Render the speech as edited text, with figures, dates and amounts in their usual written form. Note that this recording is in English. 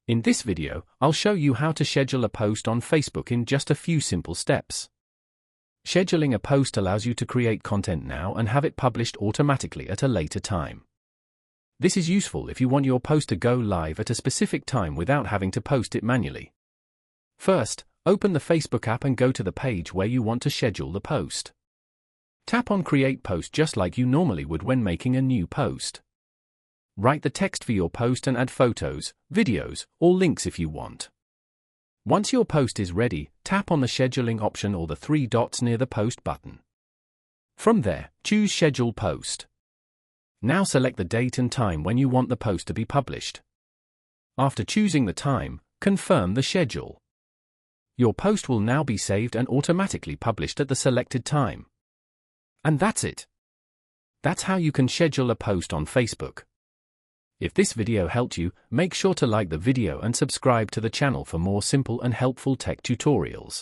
In this video, I'll show you how to schedule a post on Facebook in just a few simple steps. Scheduling a post allows you to create content now and have it published automatically at a later time. This is useful if you want your post to go live at a specific time without having to post it manually. First, open the Facebook app and go to the page where you want to schedule the post. Tap on Create Post just like you normally would when making a new post. Write the text for your post and add photos, videos, or links if you want. Once your post is ready, tap on the scheduling option or the three dots near the post button. From there, choose Schedule Post. Now select the date and time when you want the post to be published. After choosing the time, confirm the schedule. Your post will now be saved and automatically published at the selected time. And that's it. That's how you can schedule a post on Facebook. If this video helped you, make sure to like the video and subscribe to the channel for more simple and helpful tech tutorials.